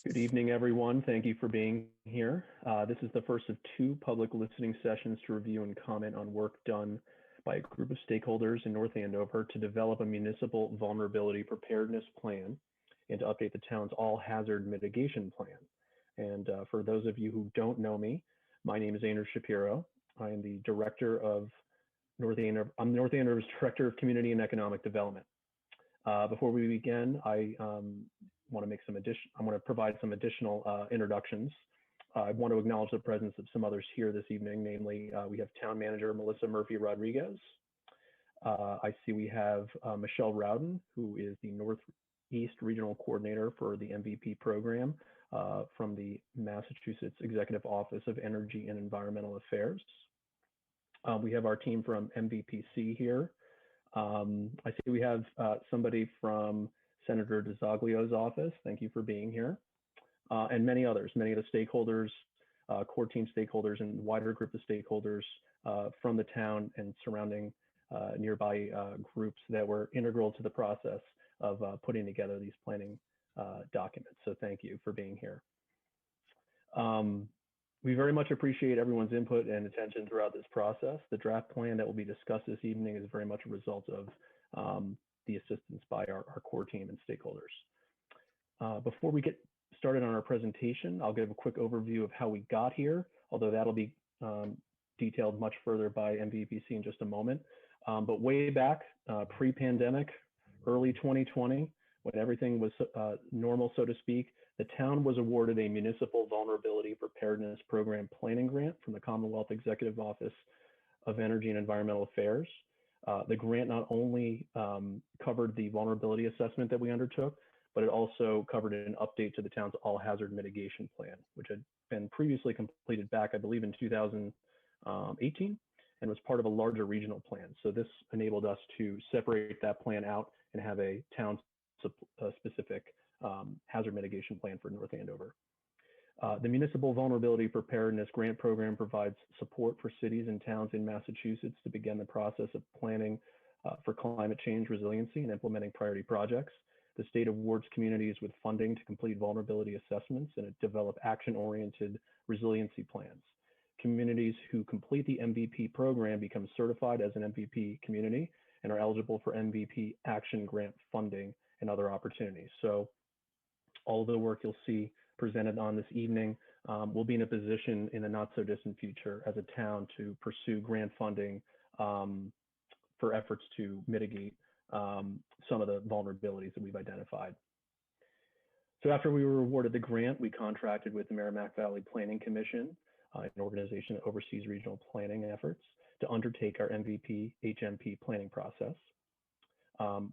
Good evening, everyone. Thank you for being here. This is the first of two public listening sessions to review and comment on work done by a group of stakeholders in North Andover to develop a municipal vulnerability preparedness plan and to update the town's all-hazard mitigation plan. And for those of you who don't know me, my name is Andrew Shapiro. I am the director of North Andover's Director of Community and Economic Development. Before we begin, I want to provide some additional introductions. I want to acknowledge the presence of some others here this evening, namely we have Town Manager Melissa Murphy Rodriguez. I see we have Michelle Rowden, who is the Northeast Regional Coordinator for the MVP program from the Massachusetts Executive Office of Energy and Environmental Affairs. We have our team from MVPC here. I see we have somebody from Senator DeZoglio's office. Thank you for being here. And many others, many of the stakeholders, core team stakeholders and wider group of stakeholders from the town and surrounding nearby groups that were integral to the process of putting together these planning documents. So thank you for being here. We very much appreciate everyone's input and attention throughout this process. The draft plan that will be discussed this evening is very much a result of the assistance by our core team and stakeholders. Before we get started on our presentation, I'll give a quick overview of how we got here, although that'll be detailed much further by MVPC in just a moment. But way back, pre-pandemic, early 2020, when everything was normal, so to speak, the town was awarded a Municipal Vulnerability Preparedness Program Planning Grant from the Commonwealth Executive Office of Energy and Environmental Affairs. The grant not only covered the vulnerability assessment that we undertook, but it also covered an update to the town's all-hazard mitigation plan, which had been previously completed back, I believe, in 2018, and was part of a larger regional plan. So this enabled us to separate that plan out and have a town-specific hazard mitigation plan for North Andover. The Municipal Vulnerability Preparedness Grant Program provides support for cities and towns in Massachusetts to begin the process of planning for climate change resiliency and implementing priority projects. The state awards communities with funding to complete vulnerability assessments and develop action-oriented resiliency plans. Communities who complete the MVP program become certified as an MVP community and are eligible for MVP action grant funding and other opportunities. So all the work you'll see presented on this evening will be in a position in the not so distant future as a town to pursue grant funding for efforts to mitigate some of the vulnerabilities that we've identified. So after we were awarded the grant, we contracted with the Merrimack Valley Planning Commission, an organization that oversees regional planning efforts, to undertake our MVP HMP planning process.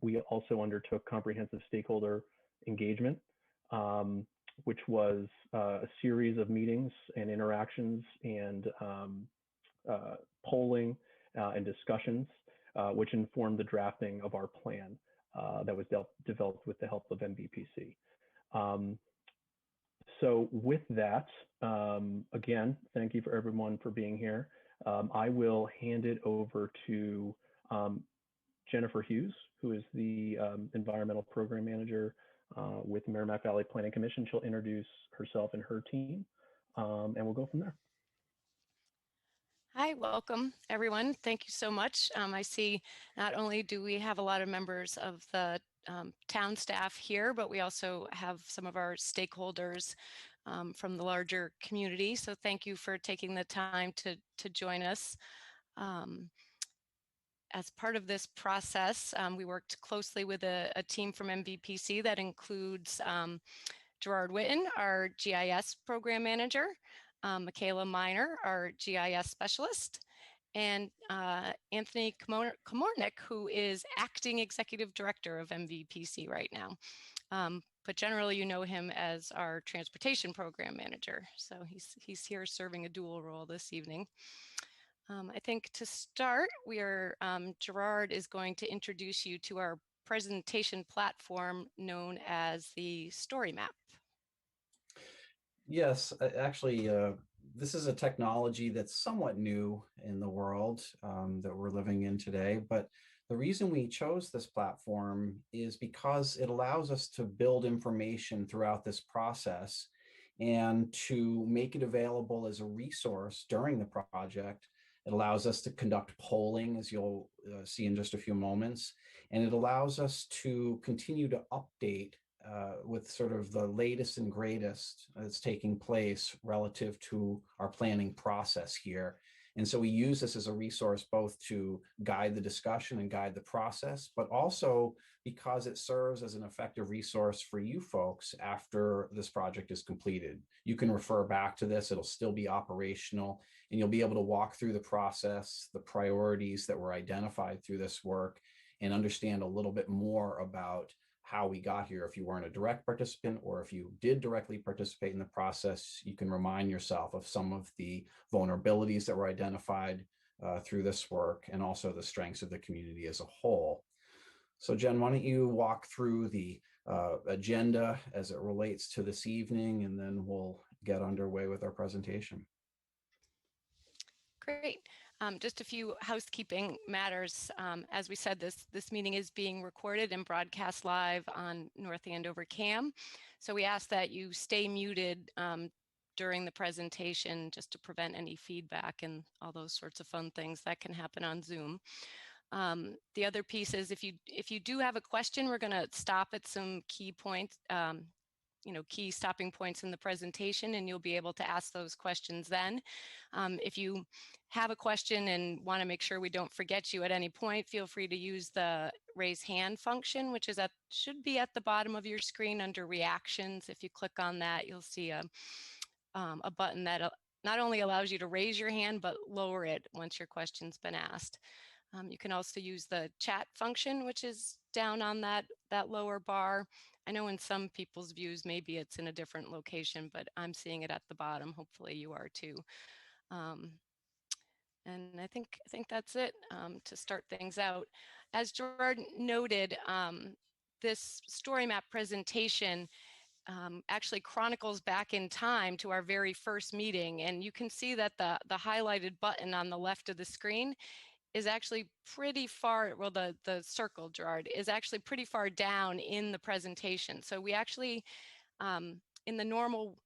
We also undertook comprehensive stakeholder engagement, which was a series of meetings and interactions and polling and discussions, which informed the drafting of our plan that was developed with the help of MVPC. So with that, again, thank you for everyone for being here. I will hand it over to Jennifer Hughes, who is the Environmental Program Manager with Merrimack Valley Planning Commission. She'll introduce herself and her team, and we'll go from there. Hi, welcome everyone. Thank you so much. I see not only do we have a lot of members of the town staff here, but we also have some of our stakeholders from the larger community. So thank you for taking the time to join us. As part of this process, we worked closely with a team from MVPC that includes Gerard Witten, our GIS program manager, Michaela Miner, our GIS specialist, and Anthony Komornick, who is acting executive director of MVPC right now. But generally, you know him as our transportation program manager. So he's here serving a dual role this evening. I think to start, Gerard is going to introduce you to our presentation platform known as the Storymap. Yes, actually, this is a technology that's somewhat new in the world that we're living in today, but The reason we chose this platform is because it allows us to build information throughout this process and to make it available as a resource during the project. It allows us to conduct polling, as you'll see in just a few moments, and it allows us to continue to update with sort of the latest and greatest that's taking place relative to our planning process here. And so we use this as a resource both to guide the discussion and guide the process, but also because it serves as an effective resource for you folks after this project is completed. You can refer back to this, it'll still be operational, and you'll be able to walk through the process, the priorities that were identified through this work, and understand a little bit more about how we got here. If you weren't a direct participant, or if you did directly participate in the process, you can remind yourself of some of the vulnerabilities that were identified through this work, and also the strengths of the community as a whole. So Jen, why don't you walk through the agenda as it relates to this evening, and then we'll get underway with our presentation. Great. Just a few housekeeping matters. As we said, this meeting is being recorded and broadcast live on North Andover CAM. So we ask that you stay muted during the presentation, just to prevent any feedback and all those sorts of fun things that can happen on Zoom. The other piece is if you do have a question, we're going to stop at some key points, key stopping points in the presentation, and you'll be able to ask those questions then. If you have a question and want to make sure we don't forget you at any point, feel free to use the raise hand function, which is should be at the bottom of your screen under reactions. If you click on that, you'll see a button that not only allows you to raise your hand, but lower it once your question's been asked. You can also use the chat function, which is down on that lower bar. I know in some people's views, maybe it's in a different location, but I'm seeing it at the bottom. Hopefully you are too. And I think that's it to start things out. As Gerard noted, this Storymap presentation actually chronicles back in time to our very first meeting. And you can see that the highlighted button on the left of the screen is actually pretty far, well, the circle, Gerard, is actually pretty far down in the presentation. So we actually, in the normal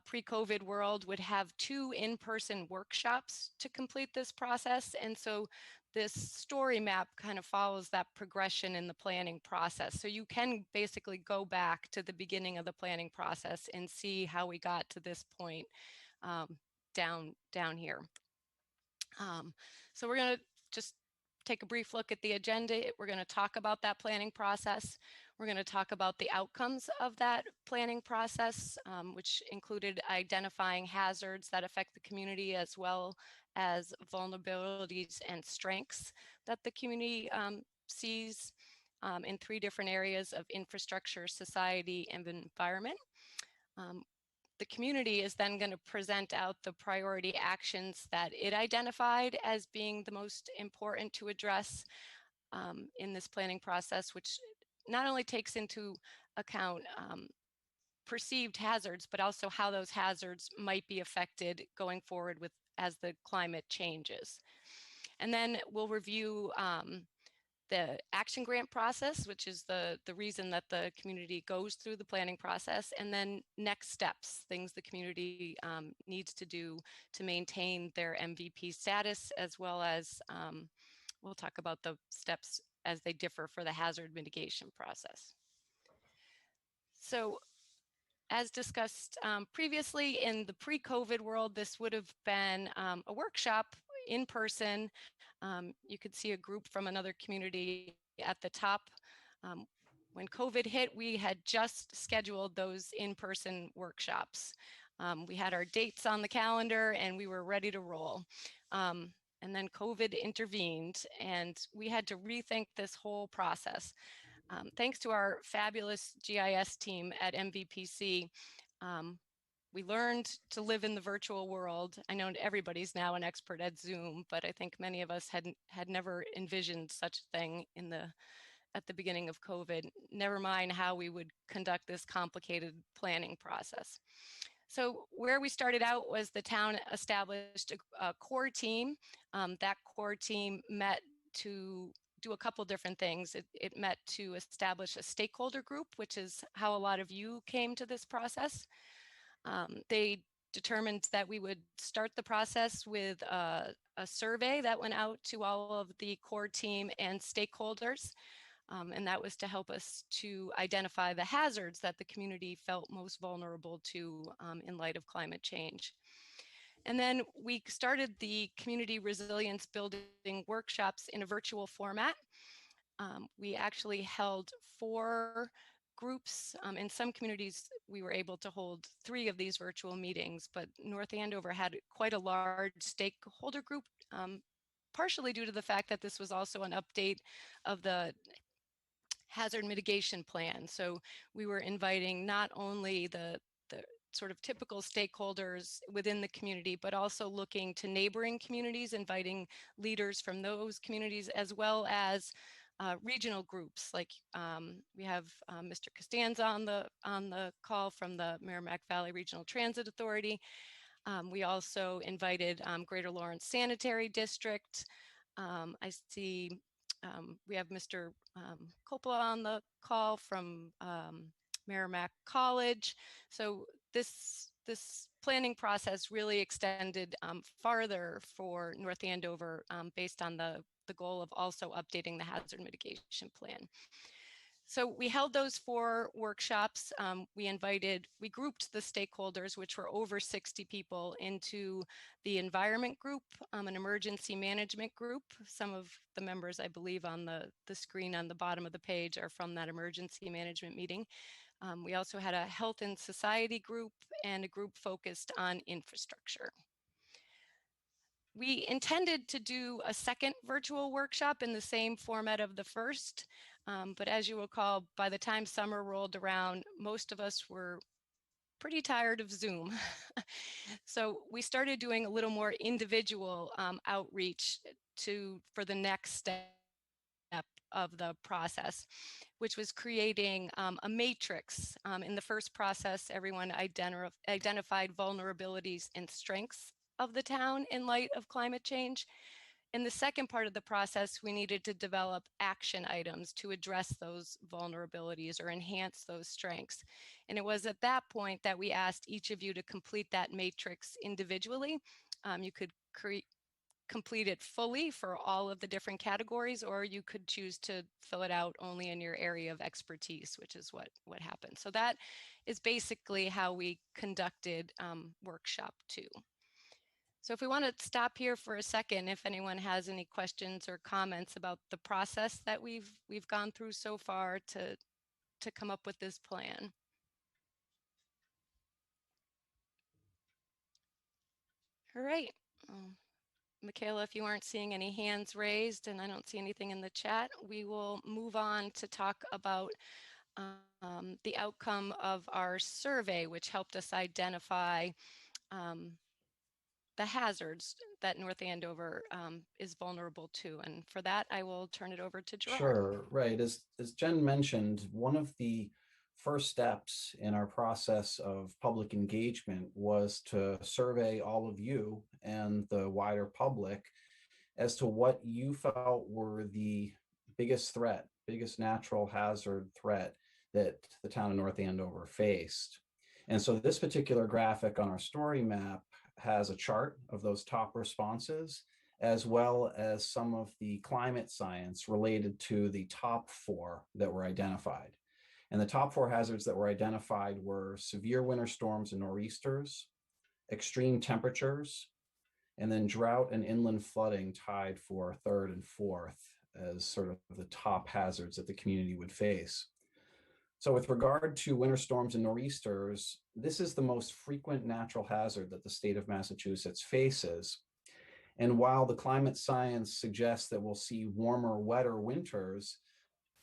pre-COVID world, would have 2 in-person workshops to complete this process. And so this story map kind of follows that progression in the planning process. So you can basically go back to the beginning of the planning process and see how we got to this point down here. So we're going to just take a brief look at the agenda. We're going to talk about that planning process. We're going to talk about the outcomes of that planning process, which included identifying hazards that affect the community, as well as vulnerabilities and strengths that the community sees in 3 different areas of infrastructure, society, and environment. The community is then going to present out the priority actions that it identified as being the most important to address in this planning process, which not only takes into account perceived hazards, but also how those hazards might be affected going forward as the climate changes. And then we'll review the action grant process, which is the reason that the community goes through the planning process, and then next steps, things the community needs to do to maintain their MVP status, as well as we'll talk about the steps as they differ for the hazard mitigation process. So as discussed previously, in the pre-COVID world, this would have been a workshop in person. You could see a group from another community at the top. When COVID hit, we had just scheduled those in-person workshops. We had our dates on the calendar and we were ready to roll. And then COVID intervened and we had to rethink this whole process. Thanks to our fabulous GIS team at MVPC, we learned to live in the virtual world. I know everybody's now an expert at Zoom, but I think many of us had never envisioned such a thing at the beginning of COVID, never mind how we would conduct this complicated planning process. So where we started out was the town established a core team. That core team met to do a couple different things. It met to establish a stakeholder group, which is how a lot of you came to this process. They determined that we would start the process with a survey that went out to all of the core team and stakeholders. And that was to help us to identify the hazards that the community felt most vulnerable to in light of climate change. And then we started the community resilience building workshops in a virtual format. We actually held 4 groups. In some communities, we were able to hold 3 of these virtual meetings, but North Andover had quite a large stakeholder group, partially due to the fact that this was also an update of the hazard mitigation plan. So we were inviting not only the sort of typical stakeholders within the community, but also looking to neighboring communities, inviting leaders from those communities, as well as regional groups. Like we have Mr. Costanza on the call from the Merrimack Valley Regional Transit Authority. We also invited Greater Lawrence Sanitary District. I see we have Mr. Coppola on the call from Merrimack College. So this planning process really extended farther for North Andover based on the goal of also updating the hazard mitigation plan. So we held those 4 workshops. We grouped the stakeholders, which were over 60 people, into the environment group, an emergency management group. Some of the members, I believe, on the screen on the bottom of the page are from that emergency management meeting. We also had a health and society group and a group focused on infrastructure. We intended to do a second virtual workshop in the same format of the first, but as you recall, by the time summer rolled around, most of us were pretty tired of Zoom. So we started doing a little more individual outreach for the next step of the process, which was creating a matrix. In the first process, everyone identified vulnerabilities and strengths of the town in light of climate change. In the second part of the process, we needed to develop action items to address those vulnerabilities or enhance those strengths. And it was at that point that we asked each of you to complete that matrix individually. You could complete it fully for all of the different categories, or you could choose to fill it out only in your area of expertise, which is what happened. So that is basically how we conducted workshop 2. So if we want to stop here for a second, if anyone has any questions or comments about the process that we've gone through so far to come up with this plan. All right. Michaela, if you aren't seeing any hands raised and I don't see anything in the chat, we will move on to talk about the outcome of our survey, which helped us identify the hazards that North Andover is vulnerable to. And for that, I will turn it over to Gerard. Sure, right. As Jen mentioned, one of the first steps in our process of public engagement was to survey all of you and the wider public as to what you felt were the biggest natural hazard threat that the town of North Andover faced. And so this particular graphic on our story map has a chart of those top responses, as well as some of the climate science related to the top 4 that were identified. And the top 4 hazards that were identified were severe winter storms and nor'easters, extreme temperatures, and then drought and inland flooding tied for 3rd and 4th as sort of the top hazards that the community would face. So with regard to winter storms and nor'easters, this is the most frequent natural hazard that the state of Massachusetts faces. And while the climate science suggests that we'll see warmer, wetter winters,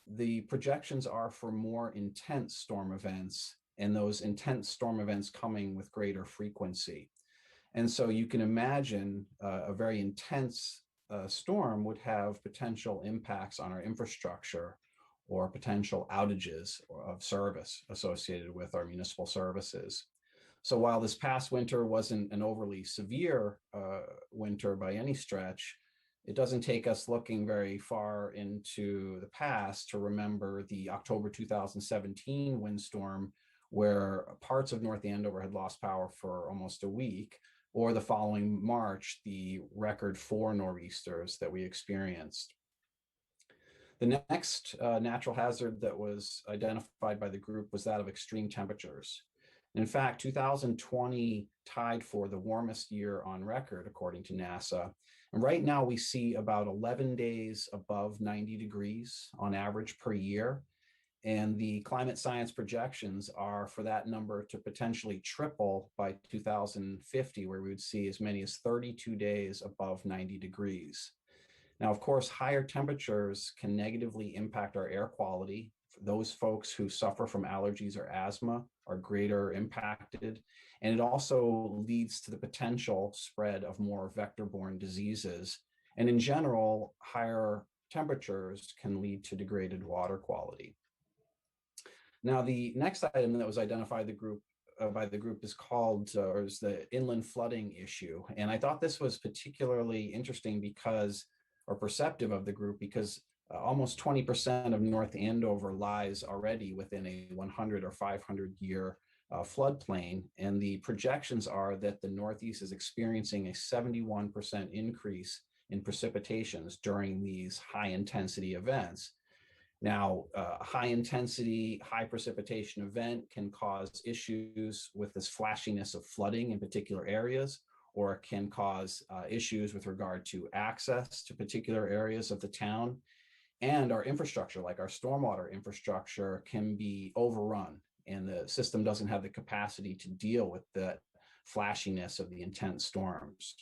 the projections are for more intense storm events, and those intense storm events coming with greater frequency. And so you can imagine a very intense storm would have potential impacts on our infrastructure or potential outages of service associated with our municipal services. So while this past winter wasn't an overly severe winter by any stretch, It doesn't take us looking very far into the past to remember the October 2017 windstorm, where parts of North Andover had lost power for almost a week, or the following March, the record 4 nor'easters that we experienced. The next natural hazard that was identified by the group was that of extreme temperatures. In fact, 2020 tied for the warmest year on record, according to NASA. And right now we see about 11 days above 90 degrees on average per year. And the climate science projections are for that number to potentially triple by 2050, where we would see as many as 32 days above 90 degrees. Now, of course, higher temperatures can negatively impact our air quality. Those folks who suffer from allergies or asthma are greater impacted. And it also leads to the potential spread of more vector-borne diseases. And in general, higher temperatures can lead to degraded water quality. Now, the next item that was identified by the group is called, or is the inland flooding issue. And I thought this was particularly interesting because, or perceptive of the group, because almost 20% of North Andover lies already within a 100 or 500 year floodplain. And the projections are that the Northeast is experiencing a 71% increase in precipitations during these high intensity events. Now, a high intensity, high precipitation event can cause issues with this flashiness of flooding in particular areas, or it can cause issues with regard to access to particular areas of the town. And our infrastructure, like our stormwater infrastructure, can be overrun, and the system doesn't have the capacity to deal with the flashiness of the intense storms.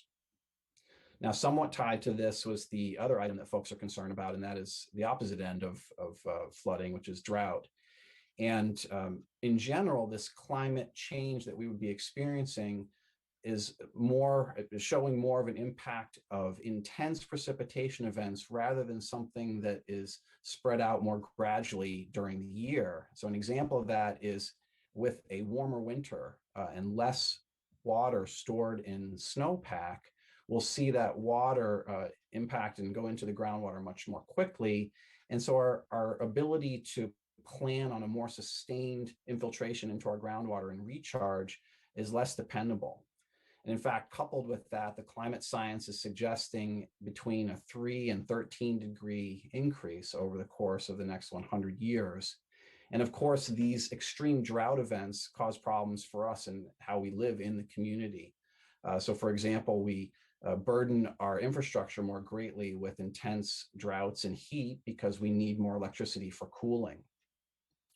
Now, somewhat tied to this was the other item that folks are concerned about, and that is the opposite end of flooding, which is drought. And in general, this climate change that we would be experiencing is showing more of an impact of intense precipitation events rather than something that is spread out more gradually during the year. So an example of that is with a warmer winter and less water stored in snowpack, we'll see that water impact and go into the groundwater much more quickly. And so our ability to plan on a more sustained infiltration into our groundwater and recharge is less dependable. And in fact, coupled with that, the climate science is suggesting between a 3 and 13 degree increase over the course of the next 100 years. And of course, these extreme drought events cause problems for us and how we live in the community. So for example, we burden our infrastructure more greatly with intense droughts and heat because we need more electricity for cooling.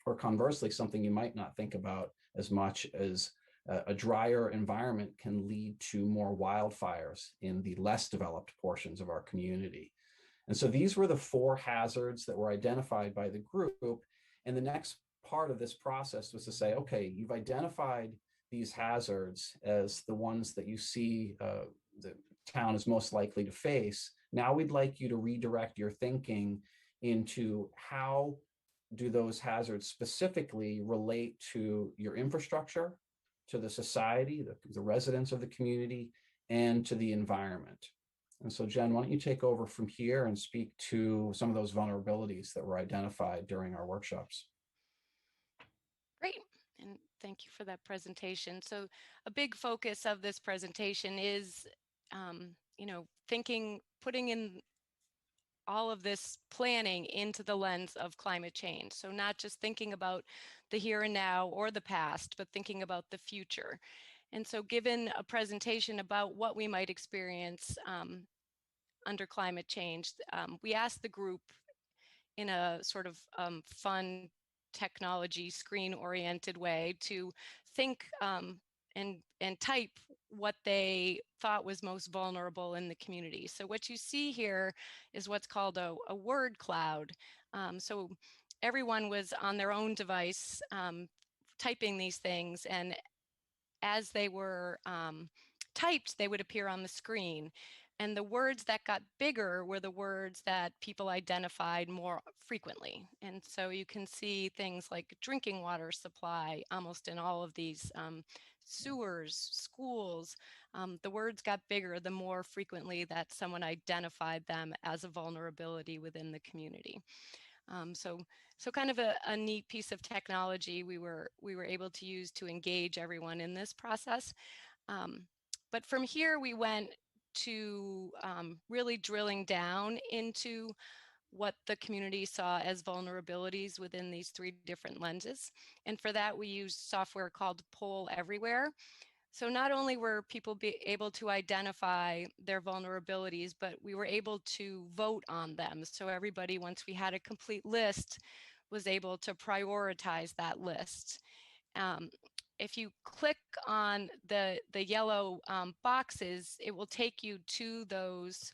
Or conversely, something you might not think about as much as a drier environment can lead to more wildfires in the less developed portions of our community. And so these were the 4 hazards that were identified by the group. And the next part of this process was to say, okay, you've identified these hazards as the ones that you see the town is most likely to face. Now we'd like you to redirect your thinking into how do those hazards specifically relate to your infrastructure, to the society, the residents of the community, and to the environment. And so Jen, why don't you take over from here and speak to some of those vulnerabilities that were identified during our workshops. Great, and thank you for that presentation. So a big focus of this presentation is, putting in all of this planning into the lens of climate change. So not just thinking about the here and now or the past, but thinking about the future. And so given a presentation about what we might experience under climate change, we asked the group in a sort of fun technology screen-oriented way to think and type what they thought was most vulnerable in the community. So what you see here is what's called a word cloud. So everyone was on their own device typing these things, and as they were typed, they would appear on the screen. And the words that got bigger were the words that people identified more frequently. And so you can see things like drinking water supply almost in all of these sewers, schools. The words got bigger the more frequently that someone identified them as a vulnerability within the community. So kind of a neat piece of technology we were able to use to engage everyone in this process. But from here we went to really drilling down into what the community saw as vulnerabilities within these 3 different lenses. And for that, we used software called Poll Everywhere. So not only were people able to identify their vulnerabilities, but we were able to vote on them. So everybody, once we had a complete list, was able to prioritize that list. If you click on the yellow boxes, it will take you to those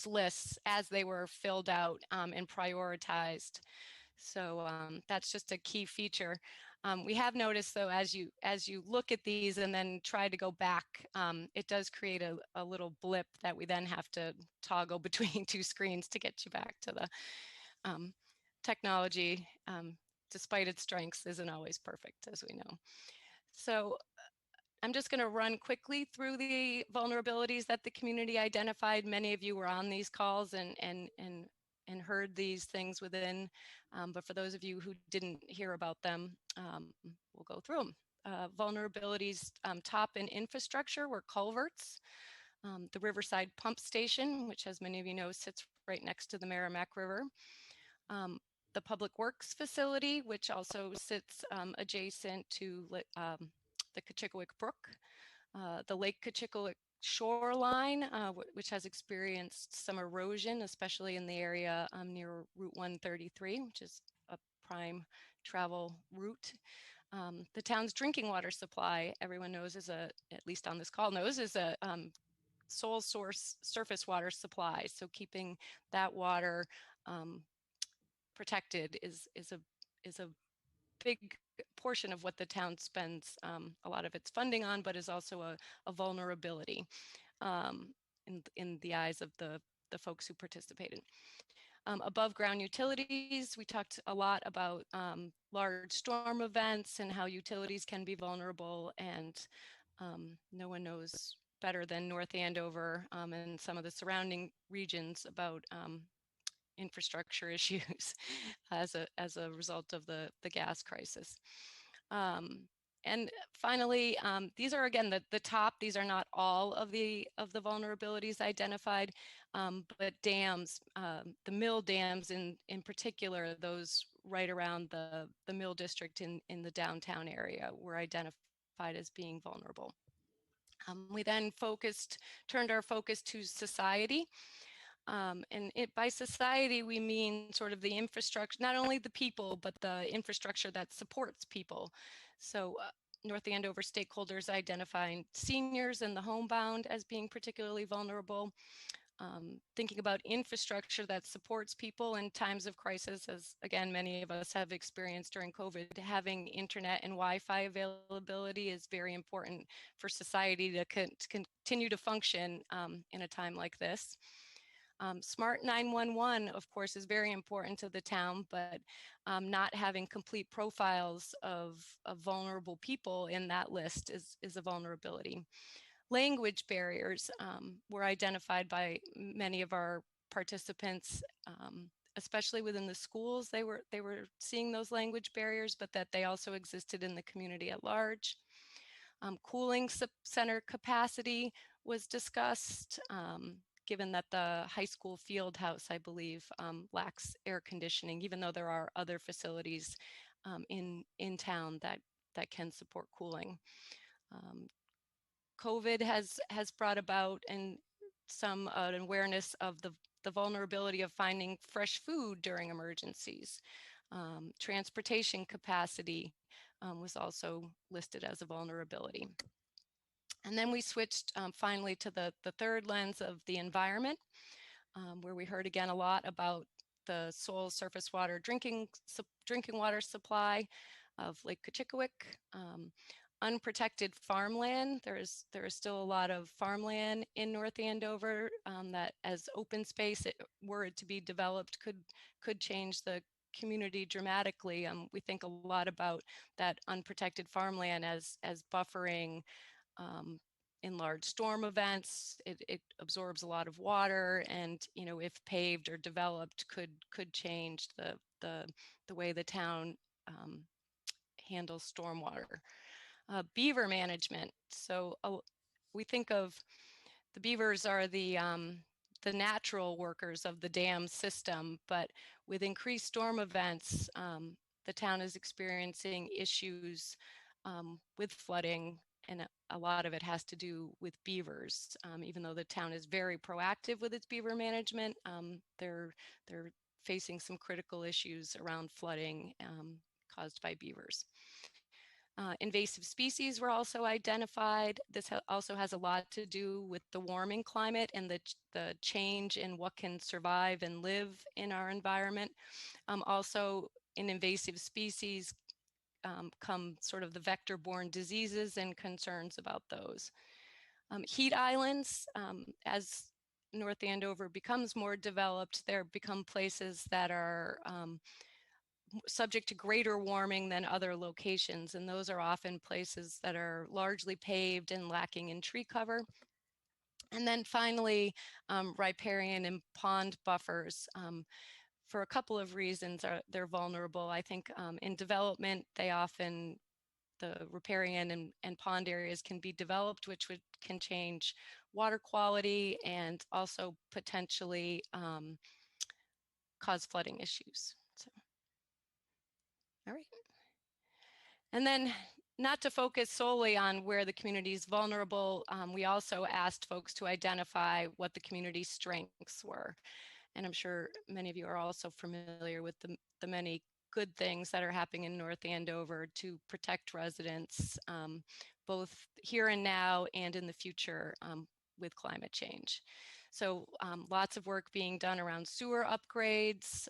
lists as they were filled out and prioritized. So that's just a key feature. We have noticed, though, as you look at these and then try to go back, it does create a little blip that we then have to toggle between 2 screens to get you back to the technology. Despite its strengths, isn't always perfect, as we know. So I'm just going to run quickly through the vulnerabilities that the community identified. Many of you were on these calls and heard these things within, but for those of you who didn't hear about them, we'll go through them. Vulnerabilities top in infrastructure were culverts, the Riverside Pump Station, which, as many of you know, sits right next to the Merrimack River. The Public Works Facility, which also sits adjacent to the Kachikowick Brook, the Lake Kachikowick shoreline, which has experienced some erosion, especially in the area near Route 133, which is a prime travel route. The town's drinking water supply, everyone knows, at least on this call knows, is a sole source surface water supply. So keeping that water protected is a big portion of what the town spends a lot of its funding on, but is also a vulnerability in the eyes of the folks who participated. Above ground utilities, we talked a lot about large storm events and how utilities can be vulnerable, and no one knows better than North Andover and some of the surrounding regions about infrastructure issues as a result of the gas crisis. And finally, these are again the top. These are not all of the vulnerabilities identified, but dams, the mill dams in particular, those right around the mill district in the downtown area, were identified as being vulnerable. We then turned our focus to society. And by society, we mean sort of the infrastructure, not only the people, but the infrastructure that supports people. So North Andover stakeholders identifying seniors and the homebound as being particularly vulnerable. Thinking about infrastructure that supports people in times of crisis, as again, many of us have experienced during COVID. Having internet and Wi-Fi availability is very important for society to continue to function in a time like this. Smart 911, of course, is very important to the town, but not having complete profiles of vulnerable people in that list is a vulnerability. Language barriers were identified by many of our participants, especially within the schools. They were seeing those language barriers, but that they also existed in the community at large. Cooling center capacity was discussed, given that the high school field house, I believe, lacks air conditioning, even though there are other facilities in town that can support cooling. COVID has brought about some awareness of the vulnerability of finding fresh food during emergencies. Transportation capacity was also listed as a vulnerability. And then we switched finally to the third lens of the environment, where we heard again a lot about the soil surface water drinking water supply of Lake Kachikowick. Unprotected farmland. There is still a lot of farmland in North Andover that, as open space, were it to be developed, could change the community dramatically. We think a lot about that unprotected farmland as buffering in large storm events. It absorbs a lot of water, and if paved or developed, could change the way the town handles stormwater. Beaver management. So we think of the beavers are the natural workers of the dam system, but with increased storm events, the town is experiencing issues with flooding, and a lot of it has to do with beavers. Even though the town is very proactive with its beaver management, they're facing some critical issues around flooding caused by beavers. Invasive species were also identified. This also has a lot to do with the warming climate and the change in what can survive and live in our environment. Also, in invasive species come sort of the vector-borne diseases and concerns about those. Heat islands, as North Andover becomes more developed, there become places that are subject to greater warming than other locations, and those are often places that are largely paved and lacking in tree cover. And then finally, riparian and pond buffers. For a couple of reasons, they're vulnerable. I think in development, the riparian and pond areas can be developed, which can change water quality and also potentially cause flooding issues. All right. And then, not to focus solely on where the community is vulnerable, we also asked folks to identify what the community's strengths were. And I'm sure many of you are also familiar with the many good things that are happening in North Andover to protect residents, both here and now and in the future with climate change. So lots of work being done around sewer upgrades,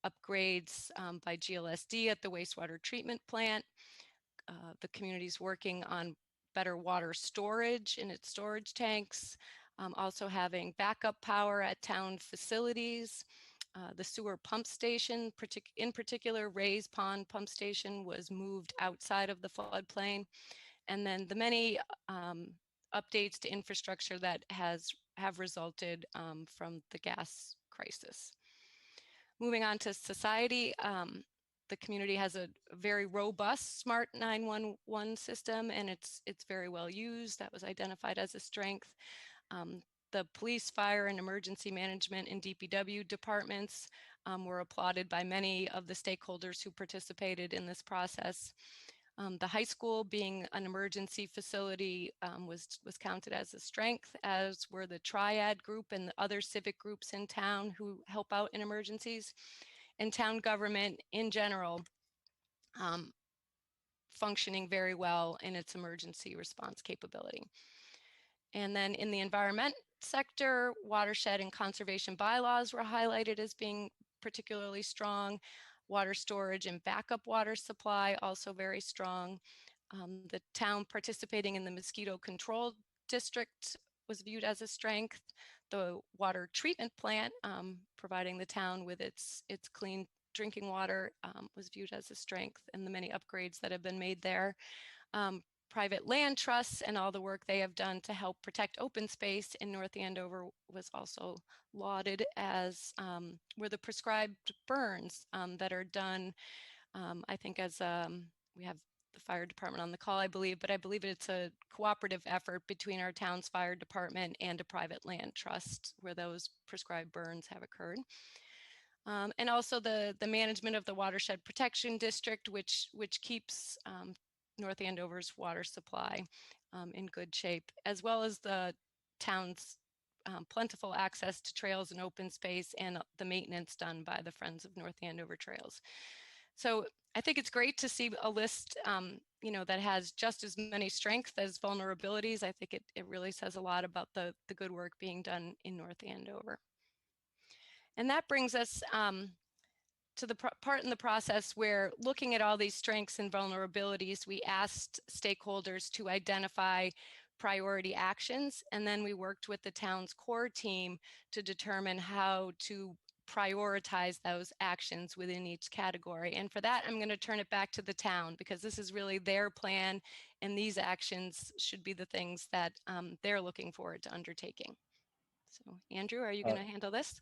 by GLSD at the wastewater treatment plant. The community's working on better water storage in its storage tanks, also having backup power at town facilities. The sewer pump station, in particular, Ray's Pond Pump Station, was moved outside of the floodplain. And then the many updates to infrastructure that have resulted from the gas crisis. Moving on to society, the community has a very robust smart 911 system, and it's very well used. That was identified as a strength. The police, fire, and emergency management and DPW departments were applauded by many of the stakeholders who participated in this process. The high school, being an emergency facility, was counted as a strength, as were the triad group and the other civic groups in town who help out in emergencies, and town government in general functioning very well in its emergency response capability. And then in the environment sector, watershed and conservation bylaws were highlighted as being particularly strong. Water storage and backup water supply, also very strong. The town participating in the mosquito control district was viewed as a strength. The water treatment plant, providing the town with its clean drinking water, was viewed as a strength, and the many upgrades that have been made there. Private land trusts and all the work they have done to help protect open space in North Andover was also lauded, as were the prescribed burns that are done. I think as we have the fire department on the call, I believe, but I believe it's a cooperative effort between our town's fire department and a private land trust where those prescribed burns have occurred. And also the management of the watershed protection district, which keeps North Andover's water supply in good shape, as well as the town's plentiful access to trails and open space, and the maintenance done by the Friends of North Andover Trails. So I think it's great to see a list that has just as many strengths as vulnerabilities. I think it really says a lot about the good work being done in North Andover. And that brings us to the part in the process where, looking at all these strengths and vulnerabilities, we asked stakeholders to identify priority actions, and then we worked with the town's core team to determine how to prioritize those actions within each category. And for that, I'm going to turn it back to the town, because this is really their plan, and these actions should be the things that they're looking forward to undertaking. So Andrew, are you going to handle this?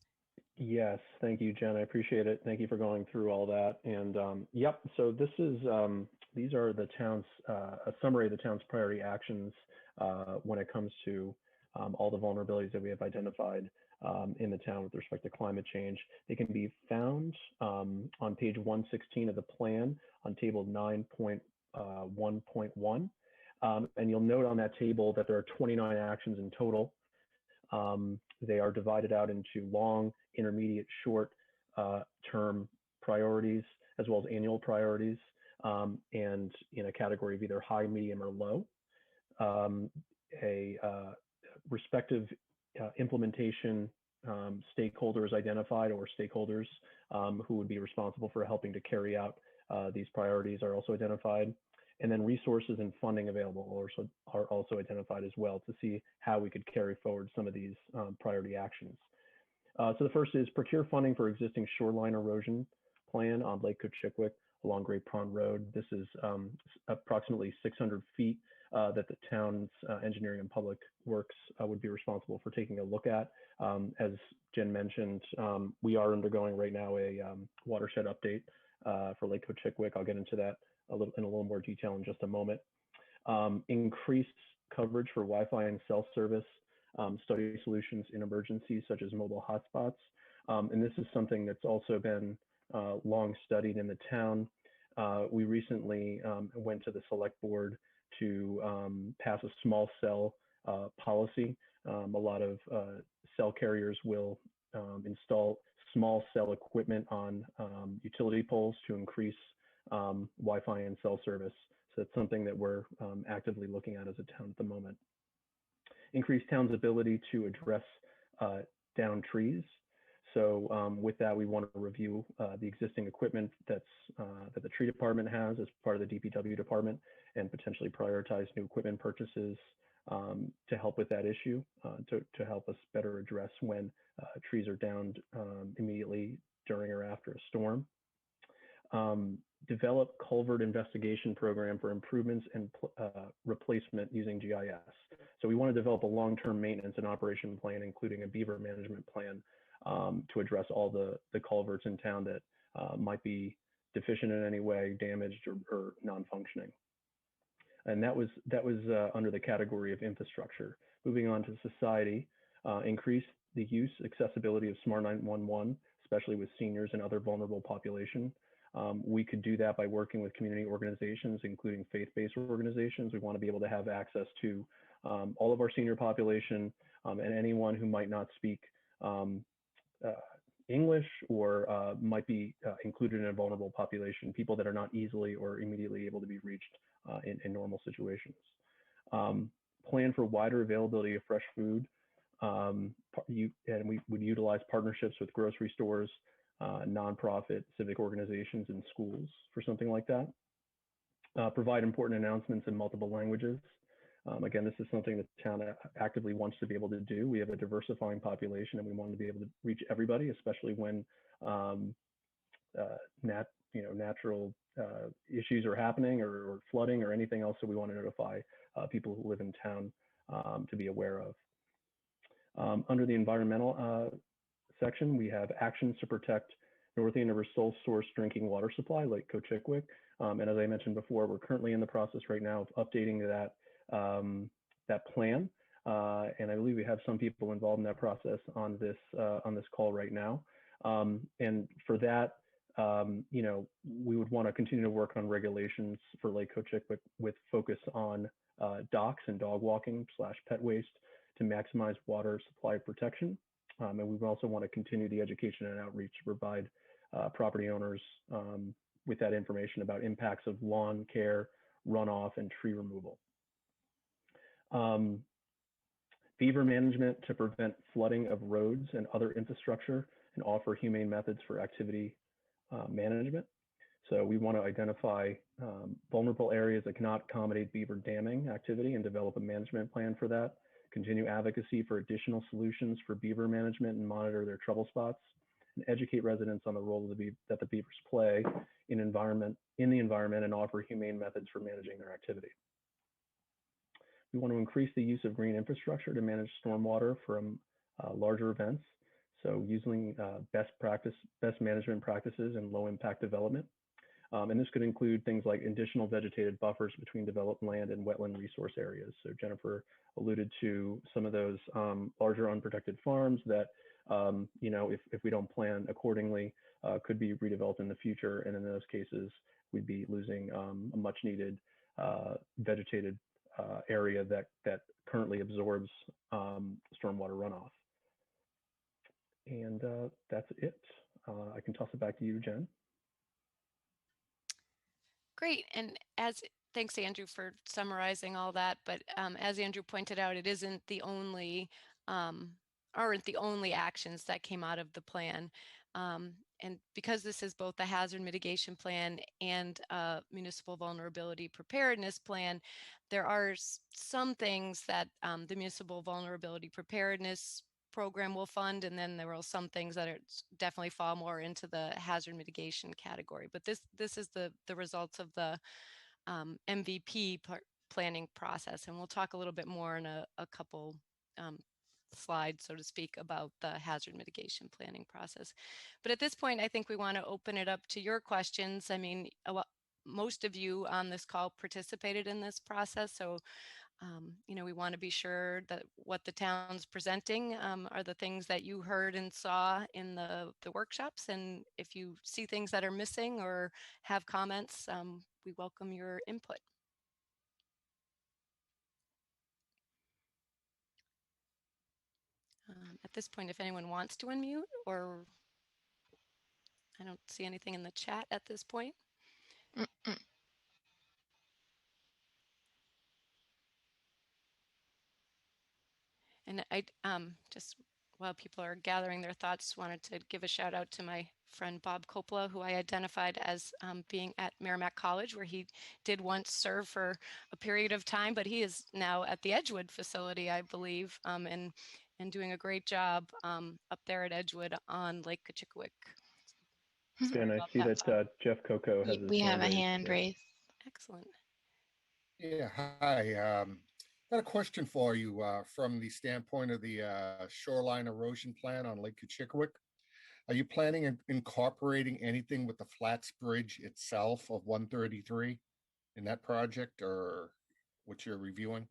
Yes, thank you, Jen. I appreciate it. Thank you for going through all that. And yep, so this is these are the town's a summary of the town's priority actions when it comes to all the vulnerabilities that we have identified in the town with respect to climate change. They can be found on page 116 of the plan on table 9.1.1. And you'll note on that table that there are 29 actions in total. They are divided out into long, intermediate, short term priorities, as well as annual priorities, and in a category of either high, medium, or low. Respective implementation stakeholders identified, or stakeholders who would be responsible for helping to carry out these priorities are also identified. And then resources and funding available are also identified as well, to see how we could carry forward some of these priority actions. So the first is procure funding for existing shoreline erosion plan on Lake Cochiquic along Great Pond Road. This is approximately 600 feet that the town's engineering and public works would be responsible for taking a look at. As Jen mentioned, we are undergoing right now a watershed update for Lake Cochiquic. I'll get into that in a little more detail in just a moment. Increased coverage for Wi-Fi and cell service, study solutions in emergencies such as mobile hotspots. And this is something that's also been long studied in the town. We recently went to the select board to pass a small cell policy. A lot of cell carriers will install small cell equipment on utility poles to increase Wi-Fi and cell service. So it's something that we're actively looking at as a town at the moment. Increase town's ability to address downed trees. So with that, we want to review the existing equipment that the tree department has as part of the DPW department, and potentially prioritize new equipment purchases to help with that issue, to help us better address when trees are downed immediately during or after a storm. Develop culvert investigation program for improvements and replacement using GIS. So we want to develop a long-term maintenance and operation plan, including a beaver management plan, to address all the culverts in town that might be deficient in any way, damaged, or non-functioning. And that was under the category of infrastructure. Moving on to society, increase the use, accessibility of Smart 911, especially with seniors and other vulnerable population. We could do that by working with community organizations, including faith-based organizations. We want to be able to have access to all of our senior population and anyone who might not speak English or might be included in a vulnerable population, people that are not easily or immediately able to be reached in normal situations. Plan for wider availability of fresh food. And we would utilize partnerships with grocery stores, nonprofit, civic organizations, and schools for something like that. Provide important announcements in multiple languages. Again, this is something that the town actively wants to be able to do. We have a diversifying population, and we want to be able to reach everybody, especially when natural issues are happening, or flooding, or anything else that we want to notify people who live in town to be aware of. Under the environmental section, we have actions to protect North Andover's sole source drinking water supply, Lake Cochiquic. And as I mentioned before, we're currently in the process right now of updating that plan. And I believe we have some people involved in that process on this call right now. And for that, we would want to continue to work on regulations for Lake Cochiquic with focus on docks and dog walking / pet waste to maximize water supply protection. And we would also want to continue the education and outreach to provide property owners with that information about impacts of lawn care, runoff, and tree removal. Beaver management to prevent flooding of roads and other infrastructure and offer humane methods for activity management. So we want to identify vulnerable areas that cannot accommodate beaver damming activity and develop a management plan for that. Continue advocacy for additional solutions for beaver management and monitor their trouble spots. and educate residents on the role of that the beavers play in the environment and offer humane methods for managing their activity. We want to increase the use of green infrastructure to manage stormwater from larger events. So using best management practices and low impact development. And this could include things like additional vegetated buffers between developed land and wetland resource areas. So Jennifer alluded to some of those larger unprotected farms that, if we don't plan accordingly, could be redeveloped in the future. And in those cases, we'd be losing a much needed vegetated area that currently absorbs stormwater runoff. And that's it. I can toss it back to you, Jen. Great. And thanks, Andrew, for summarizing all that. But as Andrew pointed out, it isn't the only, aren't the only actions that came out of the plan. And because this is both a hazard mitigation plan and a municipal vulnerability preparedness plan, there are some things that the municipal vulnerability preparedness program will fund, and then there are some things that definitely fall more into the hazard mitigation category. But this is the results of the MVP planning process, and we'll talk a little bit more in a couple slides, so to speak, about the hazard mitigation planning process. But at this point, I think we want to open it up to your questions. I mean, most of you on this call participated in this process, so we want to be sure that what the town's presenting are the things that you heard and saw in the workshops. And if you see things that are missing or have comments, we welcome your input. At this point, if anyone wants to unmute, or I don't see anything in the chat at this point. And I just, while people are gathering their thoughts, wanted to give a shout out to my friend Bob Coppola, who I identified as being at Merrimack College, where he did once serve for a period of time, but he is now at the Edgewood facility, I believe, and doing a great job up there at Edgewood on Lake Kachikowik. Jen, I see that Jeff Coco has his we have hand a hand raised. Excellent. Yeah, hi. Got a question for you from the standpoint of the shoreline erosion plan on Lake Kachikowik. Are you planning on incorporating anything with the Flats Bridge itself of 133 in that project, or what you're reviewing?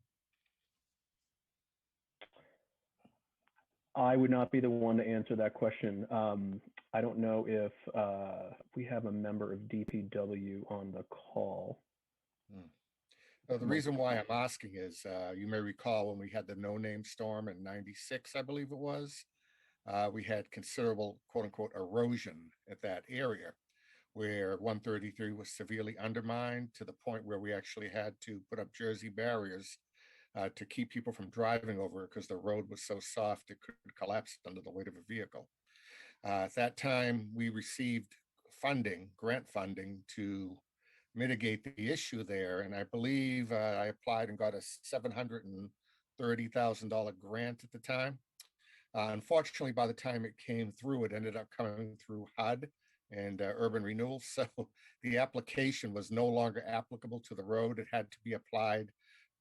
I would not be the one to answer that question. I don't know if we have a member of DPW on the call. The reason why I'm asking is, you may recall when we had the no-name storm in '96, I believe it was, we had considerable quote-unquote erosion at that area where 133 was severely undermined to the point where we actually had to put up Jersey barriers to keep people from driving over it because the road was so soft it could collapse under the weight of a vehicle. At that time, we received grant funding to mitigate the issue there. And I believe I applied and got a $730,000 grant at the time. Unfortunately, by the time it came through, it ended up coming through HUD and urban renewal. So the application was no longer applicable to the road. It had to be applied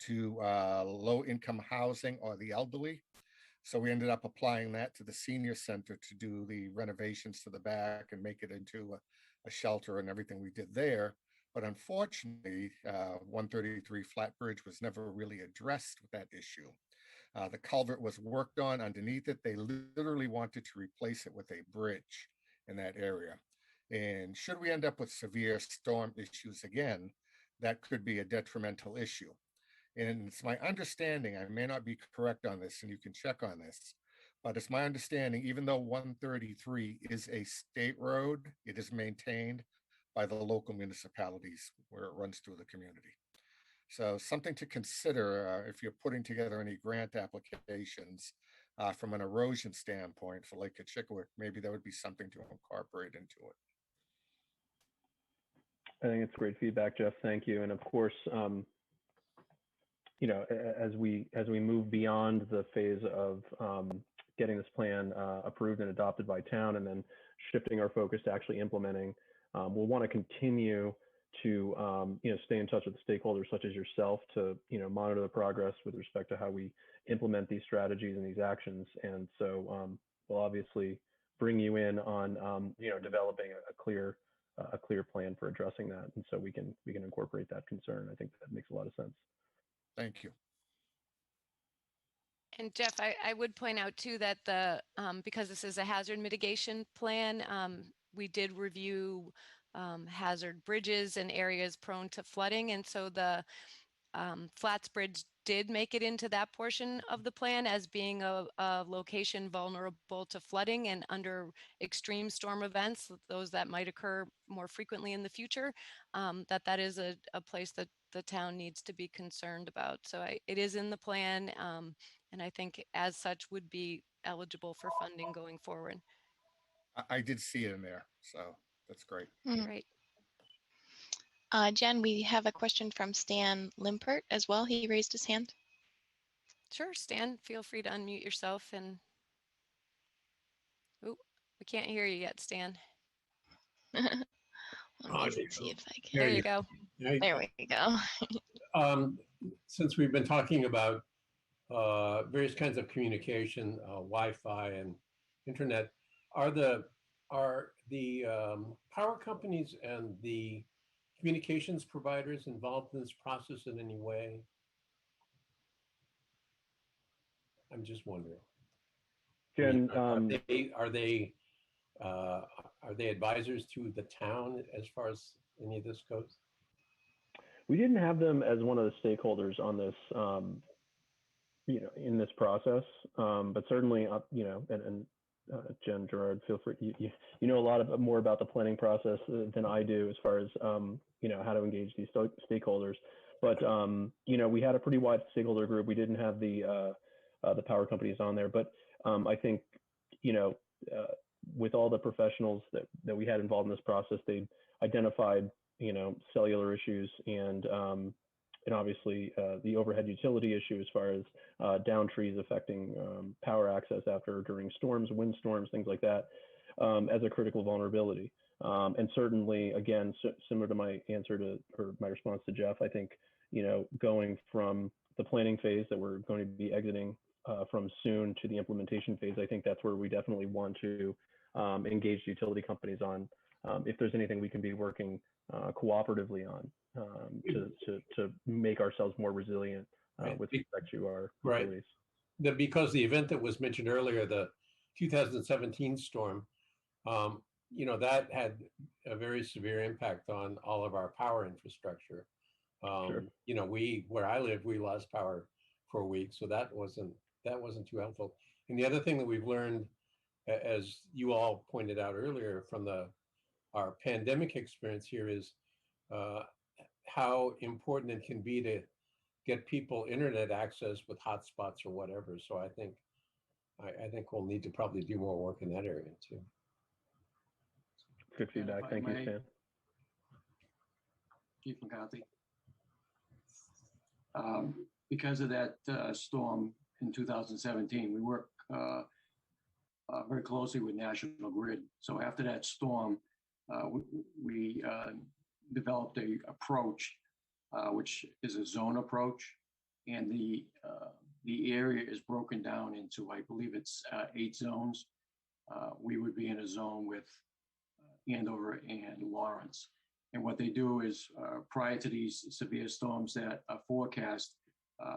to low-income housing or the elderly. So we ended up applying that to the senior center to do the renovations to the back and make it into a shelter and everything we did there. But unfortunately, 133 Flat Bridge was never really addressed with that issue. The culvert was worked on underneath it. They literally wanted to replace it with a bridge in that area. And should we end up with severe storm issues again, that could be a detrimental issue. And it's my understanding, I may not be correct on this, and you can check on this, but it's my understanding, even though 133 is a state road, it is maintained by the local municipalities where it runs through the community. So something to consider if you're putting together any grant applications from an erosion standpoint for Lake Kachikowik, maybe that would be something to incorporate into it. I think it's great feedback, Jeff. Thank you. And of course, as we move beyond the phase of getting this plan approved and adopted by town, and then shifting our focus to actually implementing. We'll want to continue to stay in touch with the stakeholders such as yourself to monitor the progress with respect to how we implement these strategies and these actions. And so we'll obviously bring you in on developing a clear plan for addressing that, and so we can incorporate that concern. I think that makes a lot of sense. Thank you. And Jeff, I would point out too that because this is a hazard mitigation plan, we did review hazard bridges and areas prone to flooding, and so the Flats Bridge did make it into that portion of the plan as being a location vulnerable to flooding, and under extreme storm events, those that might occur more frequently in the future, that is a place that the town needs to be concerned about. So it is in the plan, and I think as such would be eligible for funding going forward. I did see it in there, so that's great. Great. Jen, we have a question from Stan Limpert as well. He raised his hand. Sure, Stan, feel free to unmute yourself. And oh, we can't hear you yet, Stan. Let me see if I can. There you go. There we go. Since we've been talking about various kinds of communication, Wi-Fi and internet, are the power companies and the communications providers involved in this process in any way? I'm just wondering. Jen, are they advisors to the town as far as any of this goes? we didn't have them as one of the stakeholders on this, in this process, but certainly, and Jen, Gerard, feel free. You know a lot more about the planning process than I do as far as how to engage these stakeholders. But we had a pretty wide stakeholder group. We didn't have the power companies on there, but I think with all the professionals that we had involved in this process, they identified cellular issues and obviously the overhead utility issue as far as down trees affecting power access during storms, windstorms, things like that, as a critical vulnerability. And certainly, again, similar to my my response to Jeff, I think, going from the planning phase that we're going to be exiting from soon to the implementation phase, I think that's where we definitely want to engage utility companies on if there's anything we can be working cooperatively on to make ourselves more resilient with respect to our utilities. Because the event that was mentioned earlier, the 2017 storm, that had a very severe impact on all of our power infrastructure. Sure. Where I live, we lost power for a week, so that wasn't too helpful. And the other thing that we've learned, as you all pointed out earlier, from our pandemic experience here, is how important it can be to get people internet access with hotspots or whatever. So I think we'll need to probably do more work in that area too. Good feedback. Thank you, Stan. Chief McCarthy. Because of that storm in 2017, we worked very closely with National Grid. So after that storm, we developed a approach, which is a zone approach, and the area is broken down into, I believe it's 8 zones. We would be in a zone with Andover and Lawrence. And what they do is, prior to these severe storms that are forecast,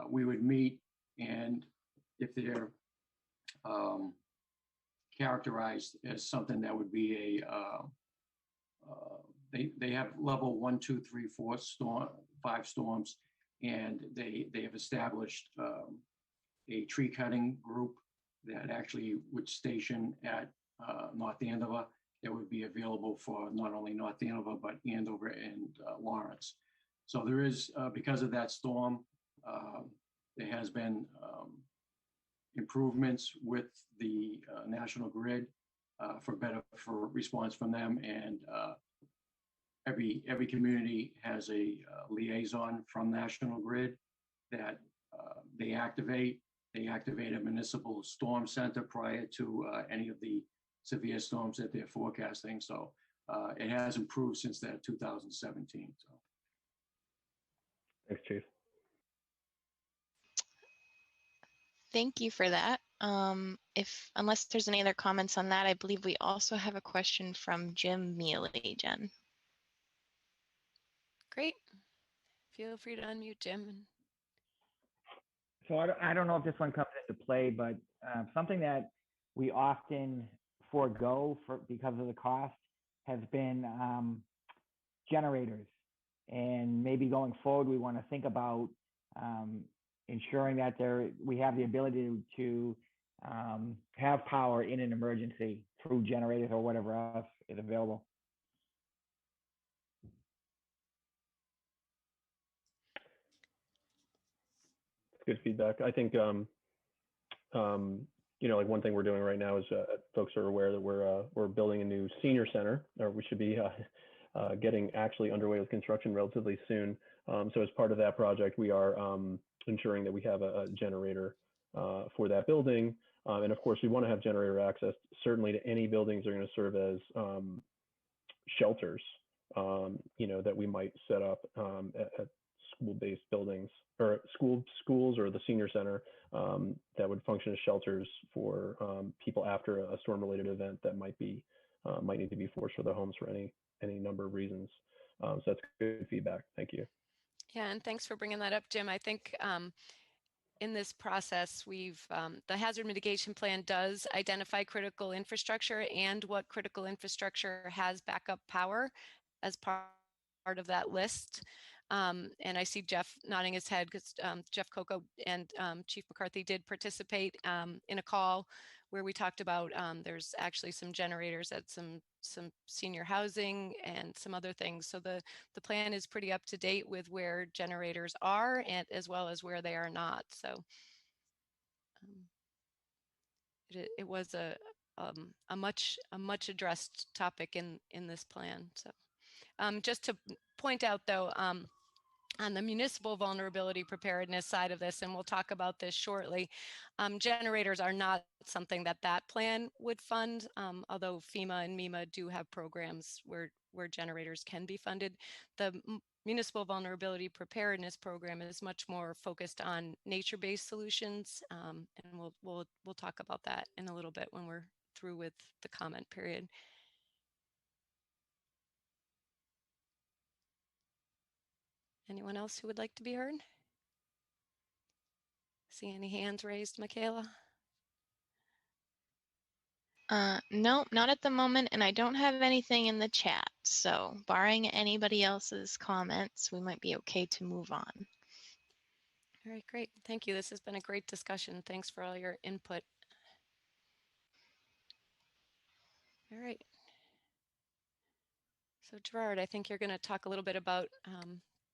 we would meet, and if they're characterized as something that would be they have level 1, 2, 3, 4 5 storms, and they have established a tree cutting group that actually would station at North Andover. That would be available for not only North Andover, but Andover and Lawrence. So there is, because of that storm, there has been improvements with the National Grid for response from them, and every community has a liaison from National Grid that they activate. They activate a municipal storm center prior to any of the severe storms that they're forecasting. So it has improved since that 2017. So. Thanks, Chief. Thank you for that. Unless there's any other comments on that, I believe we also have a question from Jim Mealy, Jen. Great. Feel free to unmute, Jim. So I don't know if this one comes into play, but something that we often forego because of the cost has been generators. And maybe going forward, we want to think about ensuring that we have the ability to have power in an emergency through generators or whatever else is available. Good feedback. I think, like one thing we're doing right now is folks are aware that we're building a new senior center, or we should be getting actually underway with construction relatively soon. So as part of that project, we are ensuring that we have a generator for that building. And of course, we want to have generator access certainly to any buildings that are going to serve as shelters, that we might set up at school-based buildings or schools or the senior center that would function as shelters for people after a storm-related event that might need to be forced for their homes for any number of reasons. So that's good feedback. Thank you. Yeah, and thanks for bringing that up, Jim. I think in this process, the hazard mitigation plan does identify critical infrastructure and what critical infrastructure has backup power as part of that list. And I see Jeff nodding his head because Jeff Coco and Chief McCarthy did participate in a call where we talked about there's actually some generators at some senior housing and some other things. So the plan is pretty up to date with where generators are and as well as where they are not. So it was a much addressed topic in this plan. So just to point out though, on the municipal vulnerability preparedness side of this, and we'll talk about this shortly, generators are not something that plan would fund, although FEMA and MEMA do have programs where generators can be funded. The municipal vulnerability preparedness program is much more focused on nature-based solutions, and we'll talk about that in a little bit when we're through with the comment period. Anyone else who would like to be heard? See any hands raised, Michaela? No, not at the moment, and I don't have anything in the chat. So barring anybody else's comments, we might be okay to move on. All right, great. Thank you. This has been a great discussion. Thanks for all your input. All right. So Gerard, I think you're going to talk a little bit about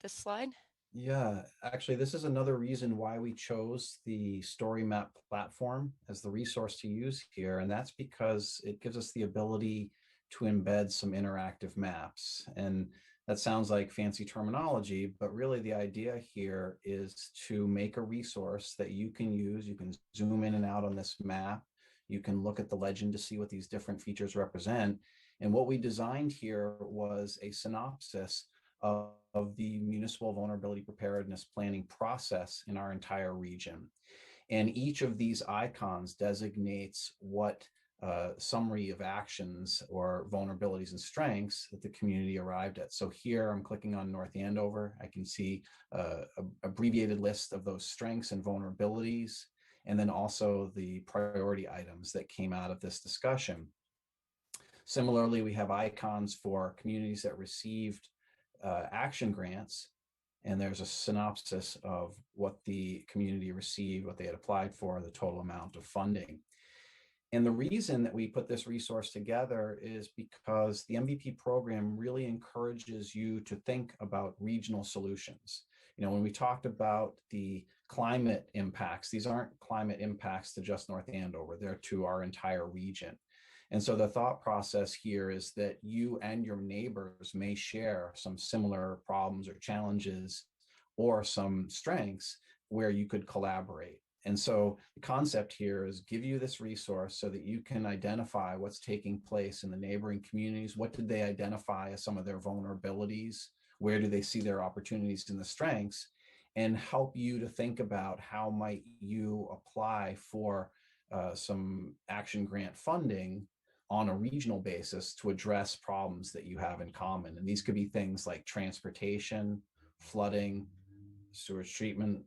this slide. Yeah, actually, this is another reason why we chose the Storymap platform as the resource to use here. And that's because it gives us the ability to embed some interactive maps. And that sounds like fancy terminology, but really the idea here is to make a resource that you can use. You can zoom in and out on this map. You can look at the legend to see what these different features represent. And what we designed here was a synopsis of the municipal vulnerability preparedness planning process in our entire region. And each of these icons designates what summary of actions or vulnerabilities and strengths that the community arrived at. So here I'm clicking on North Andover. I can see an abbreviated list of those strengths and vulnerabilities, and then also the priority items that came out of this discussion. Similarly, we have icons for communities that received action grants, and there's a synopsis of what the community received, what they had applied for, the total amount of funding. And the reason that we put this resource together is because the MVP program really encourages you to think about regional solutions. You know, when we talked about the climate impacts, these aren't climate impacts to just North Andover, they're to our entire region. And so the thought process here is that you and your neighbors may share some similar problems or challenges or some strengths where you could collaborate. And so the concept here is give you this resource so that you can identify what's taking place in the neighboring communities. What did they identify as some of their vulnerabilities? Where do they see their opportunities and the strengths? And help you to think about how might you apply for some action grant funding on a regional basis to address problems that you have in common. And these could be things like transportation, flooding, sewage treatment,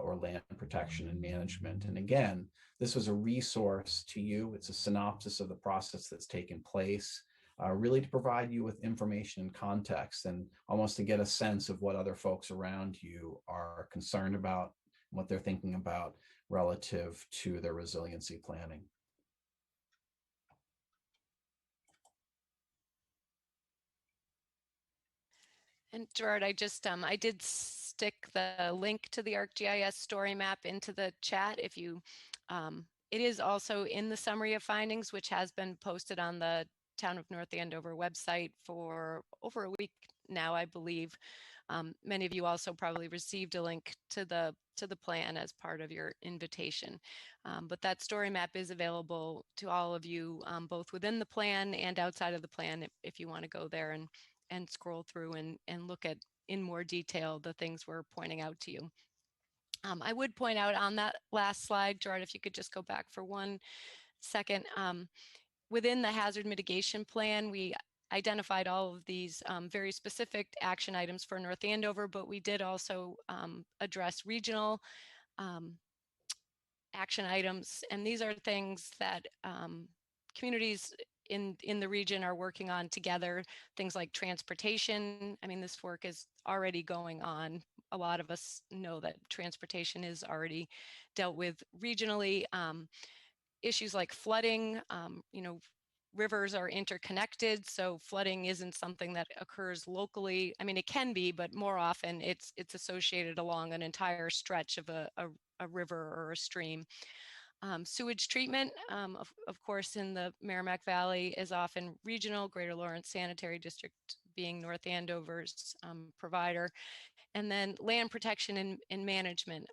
or land protection and management. And again, this was a resource to you. It's a synopsis of the process that's taken place, really to provide you with information and context, and almost to get a sense of what other folks around you are concerned about, what they're thinking about relative to their resiliency planning. And Gerard, I just I did stick the link to the ArcGIS story map into the chat. If you, it is also in the summary of findings, which has been posted on the Town of North Andover website for over a week now, I believe. Many of you also probably received a link to the plan as part of your invitation. But that story map is available to all of you, both within the plan and outside of the plan, if you want to go there and scroll through and look at in more detail the things we're pointing out to you. I would point out on that last slide, Gerard, if you could just go back for 1 second. Within the hazard mitigation plan, we identified all of these very specific action items for North Andover, but we did also address regional action items. And these are things that communities in the region are working on together, things like transportation. I mean, this work is already going on. A lot of us know that transportation is already dealt with regionally. Issues like flooding, you know, rivers are interconnected, so flooding isn't something that occurs locally. I mean, it can be, but more often it's associated along an entire stretch of a river or a stream. Sewage treatment, of course, in the Merrimack Valley is often regional, Greater Lawrence Sanitary District being North Andover's provider. And then land protection and management.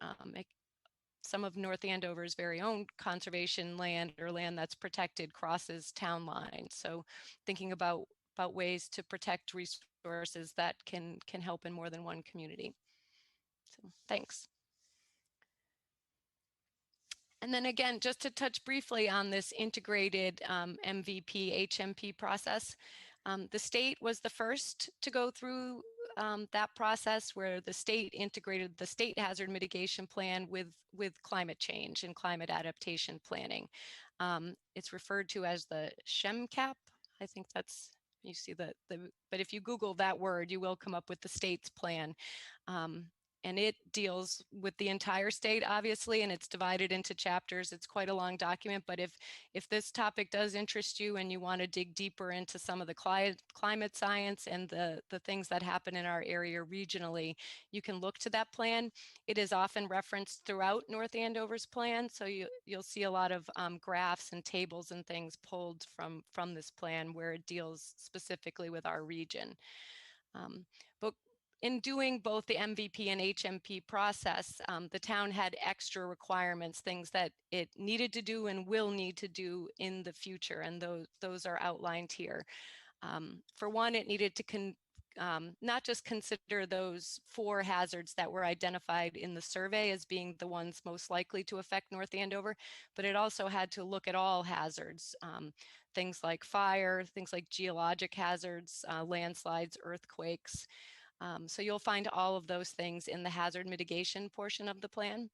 Some of North Andover's very own conservation land or land that's protected crosses town lines. So thinking about ways to protect resources that can help in more than one community. So thanks. And then again, just to touch briefly on this integrated MVP, HMP process, the state was the first to go through that process where the state integrated the state hazard mitigation plan with climate change and climate adaptation planning. It's referred to as the SHMCAP. I think that's, you see but if you Google that word, you will come up with the state's plan. And it deals with the entire state, obviously, and it's divided into chapters. It's quite a long document, but if this topic does interest you and you want to dig deeper into some of the climate science and the things that happen in our area regionally, you can look to that plan. It is often referenced throughout North Andover's plan, so you'll see a lot of graphs and tables and things pulled from this plan where it deals specifically with our region. But in doing both the MVP and HMP process, the town had extra requirements, things that it needed to do and will need to do in the future, and those are outlined here. For one, it needed to not just consider those 4 hazards that were identified in the survey as being the ones most likely to affect North Andover, but it also had to look at all hazards, things like fire, things like geologic hazards, landslides, earthquakes. So you'll find all of those things in the hazard mitigation portion of the plan.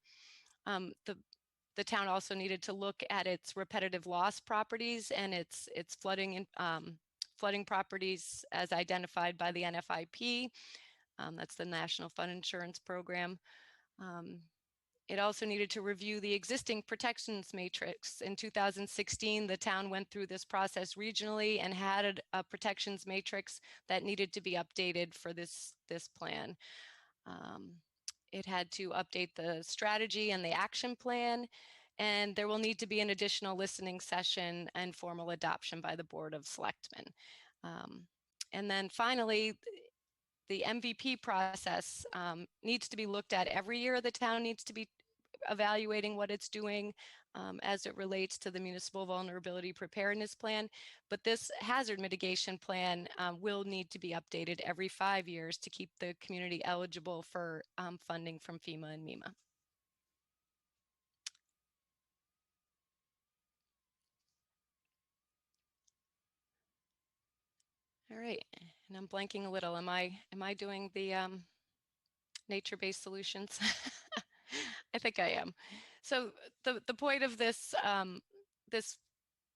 The town also needed to look at its repetitive loss properties and its flooding properties as identified by the NFIP. That's the National Flood Insurance Program. It also needed to review the existing protections matrix. In 2016, the town went through this process regionally and had a protections matrix that needed to be updated for this plan. It had to update the strategy and the action plan, and there will need to be an additional listening session and formal adoption by the Board of Selectmen. And then finally, the MVP process needs to be looked at every year. The town needs to be evaluating what it's doing as it relates to the Municipal Vulnerability Preparedness Plan. But this hazard mitigation plan will need to be updated every 5 years to keep the community eligible for funding from FEMA and MEMA. All right, and I'm blanking a little. Am I doing the nature-based solutions? I think I am. So the point of this this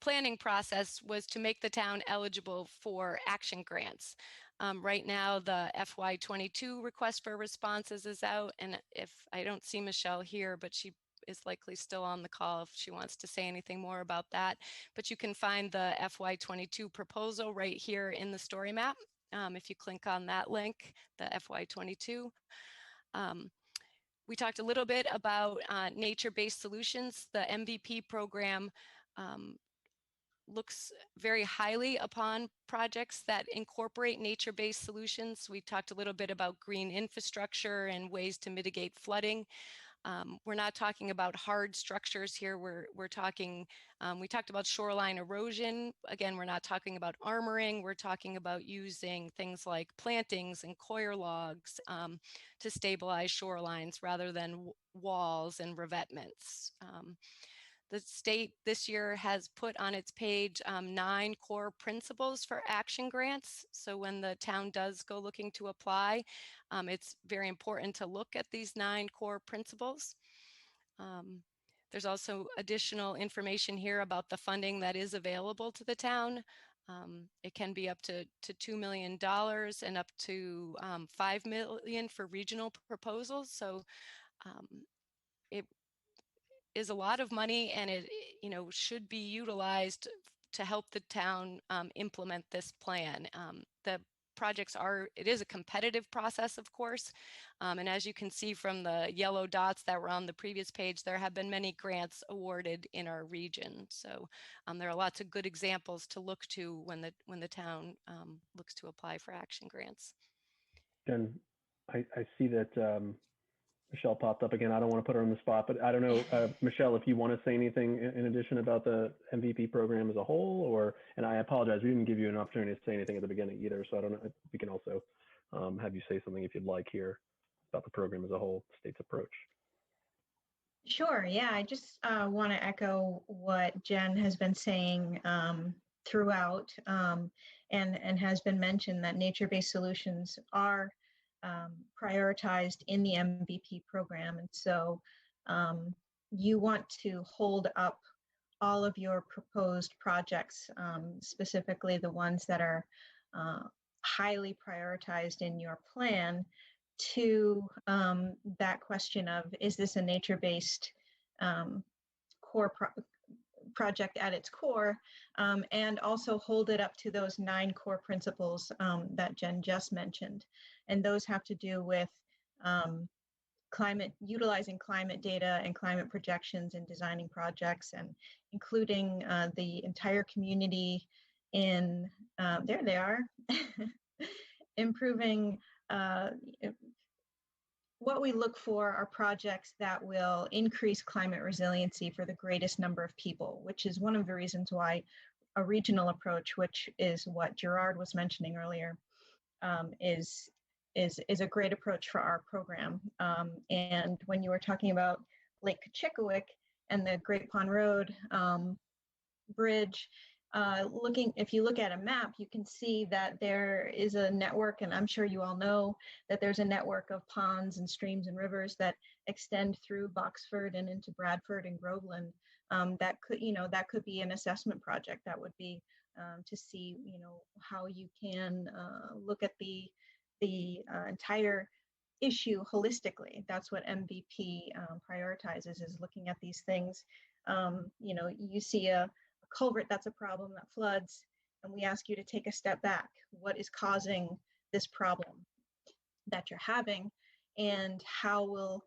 planning process was to make the town eligible for action grants. Right now, the FY22 request for responses is out, and if I don't see Michelle here, but she is likely still on the call if she wants to say anything more about that. But you can find the FY22 proposal right here in the Storymap. If you click on that link, the FY22. We talked a little bit about nature-based solutions. The MVP program looks very highly upon projects that incorporate nature-based solutions. We talked a little bit about green infrastructure and ways to mitigate flooding. We're not talking about hard structures here. We're talking, we talked about shoreline erosion. Again, we're not talking about armoring. We're talking about using things like plantings and coir logs to stabilize shorelines rather than walls and revetments. The state this year has put on its page 9 core principles for action grants. So when the town does go looking to apply, it's very important to look at these 9 core principles. There's also additional information here about the funding that is available to the town. It can be up to $2 million and up to $5 million for regional proposals. So it is a lot of money, and it should be utilized to help the town implement this plan. The projects it is a competitive process, of course, and as you can see from the yellow dots that were on the previous page, there have been many grants awarded in our region. So there are lots of good examples to look to when the town looks to apply for action grants. And I see that Michelle popped up again. I don't want to put her on the spot, but I don't know, Michelle, if you want to say anything in addition about the MVP program as a whole, and I apologize, we didn't give you an opportunity to say anything at the beginning either. So I don't know if we can also have you say something if you'd like here about the program as a whole, state's approach. Sure. Yeah, I just want to echo what Jen has been saying throughout and has been mentioned that nature-based solutions are prioritized in the MVP program. And so you want to hold up all of your proposed projects, specifically the ones that are highly prioritized in your plan, to that question of, is this a nature-based core project at its core, and also hold it up to those 9 core principles that Jen just mentioned. And those have to do with utilizing climate data and climate projections in designing projects, and including the entire community in, there they are, improving. What we look for are projects that will increase climate resiliency for the greatest number of people, which is one of the reasons why a regional approach, which is what Gerard was mentioning earlier, is a great approach for our program. And when you were talking about Lake Kachikowick and the Great Pond Road Bridge, if you look at a map, you can see that there is a network, and I'm sure you all know that there's a network of ponds and streams and rivers that extend through Boxford and into Bradford and Groveland. That could be an assessment project. That would be to see, how you can look at the entire issue holistically. That's what MVP prioritizes, is looking at these things. You see a culvert that's a problem that floods, and we ask you to take a step back. What is causing this problem that you're having, and how will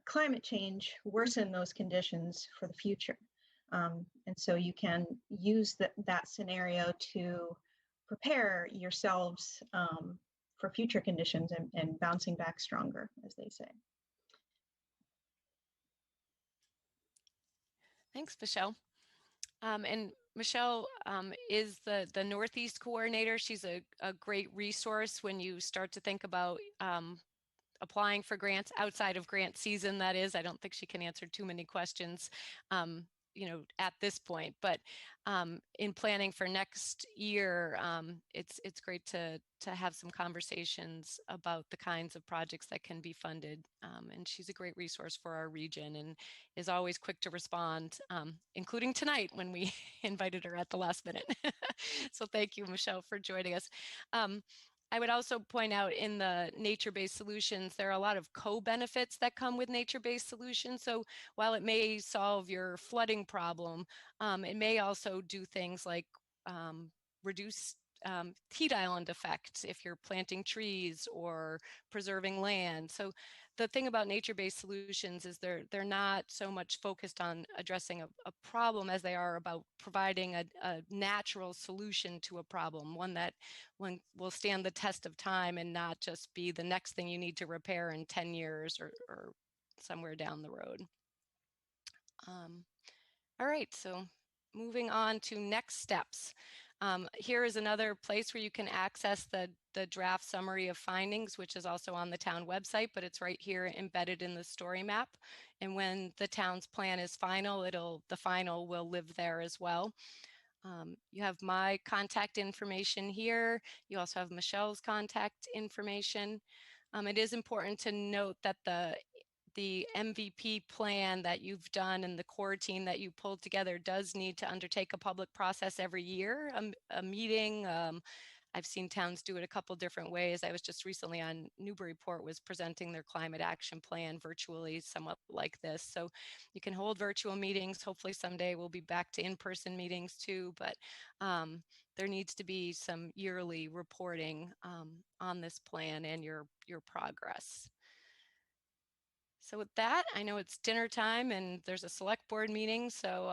climate change worsen those conditions for the future? And so you can use that scenario to prepare yourselves for future conditions and bouncing back stronger, as they say. Thanks, Michelle. And Michelle is the Northeast coordinator. She's a great resource when you start to think about applying for grants outside of grant season, that is. I don't think she can answer too many questions, at this point, but in planning for next year, it's great to have some conversations about the kinds of projects that can be funded. And she's a great resource for our region and is always quick to respond, including tonight when we invited her at the last minute. So thank you, Michelle, for joining us. I would also point out in the nature-based solutions, there are a lot of co-benefits that come with nature-based solutions. So while it may solve your flooding problem, it may also do things like reduce heat island effect if you're planting trees or preserving land. So the thing about nature-based solutions is they're not so much focused on addressing a problem as they are about providing a natural solution to a problem, one that will stand the test of time and not just be the next thing you need to repair in 10 years or somewhere down the road. All right, so moving on to next steps. Here is another place where you can access the draft summary of findings, which is also on the town website, but it's right here embedded in the story map. And when the town's plan is final, the final will live there as well. You have my contact information here. You also have Michelle's contact information. It is important to note that the MVP plan that you've done and the core team that you pulled together does need to undertake a public process every year, a meeting. I've seen towns do it a couple different ways. I was just recently on Newburyport was presenting their climate action plan virtually, somewhat like this. So you can hold virtual meetings. Hopefully someday we'll be back to in-person meetings too, but there needs to be some yearly reporting on this plan and your progress. So with that, I know it's dinner time and there's a select board meeting, so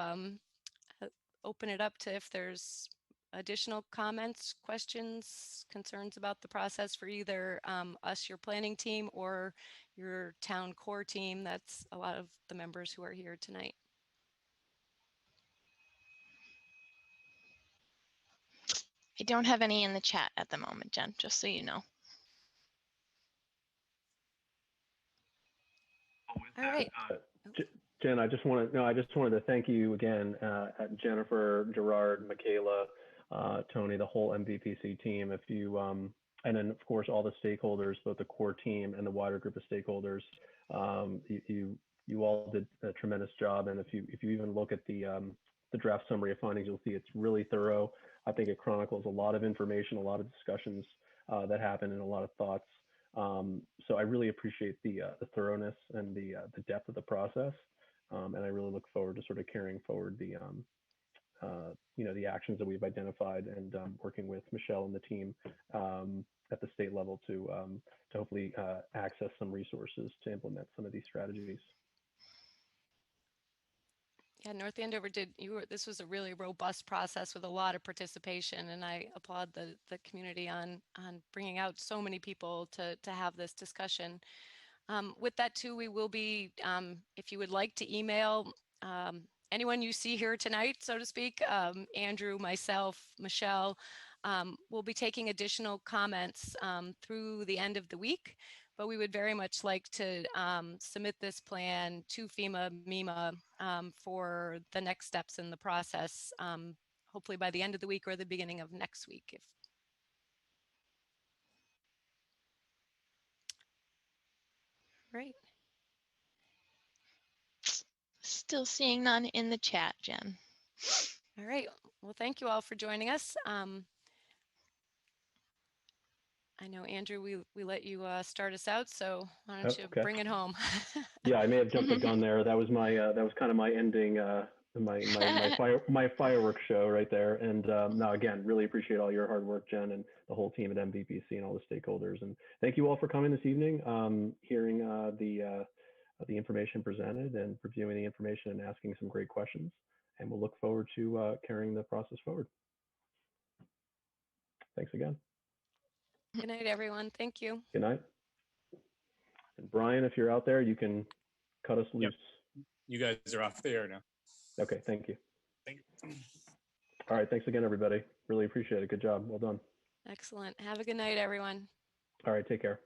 open it up to if there's additional comments, questions, concerns about the process for either us, your planning team, or your town core team. That's a lot of the members who are here tonight. I don't have any in the chat at the moment, Jen, just so you know. All right. Jen, I just wanted to thank you again, Jennifer, Gerard, Michaela, Tony, the whole MVPC team. And then of course all the stakeholders, both the core team and the wider group of stakeholders. You all did a tremendous job. And if you even look at the draft summary of findings, you'll see it's really thorough. I think it chronicles a lot of information, a lot of discussions that happened, and a lot of thoughts. So I really appreciate the thoroughness and the depth of the process, and I really look forward to sort of carrying forward the the actions that we've identified and working with Michelle and the team at the state level to hopefully access some resources to implement some of these strategies. Yeah, North Andover this was a really robust process with a lot of participation, and I applaud the community on bringing out so many people to have this discussion. With that too, we will be, if you would like to email anyone you see here tonight, so to speak, Andrew, myself, Michelle, we'll be taking additional comments through the end of the week. But we would very much like to submit this plan to FEMA, MEMA for the next steps in the process, hopefully by the end of the week or the beginning of next week. Right. Still seeing none in the chat, Jen. All right. Well, thank you all for joining us. I know, Andrew, we let you start us out, so why don't you bring it home? Yeah, I may have jumped the gun there. That was kind of my ending, my fireworks show right there. And no, again, really appreciate all your hard work, Jen, and the whole team at MVPC and all the stakeholders. And thank you all for coming this evening, hearing the information presented and reviewing the information and asking some great questions. And we'll look forward to carrying the process forward. Thanks again. Good night, everyone. Thank you. Good night. And Brian, if you're out there, you can cut us loose. Yep. You guys are off the air now. Okay, thank you. Thank you. All right, thanks again, everybody. Really appreciate it. Good job. Well done. Excellent. Have a good night, everyone. All right, take care.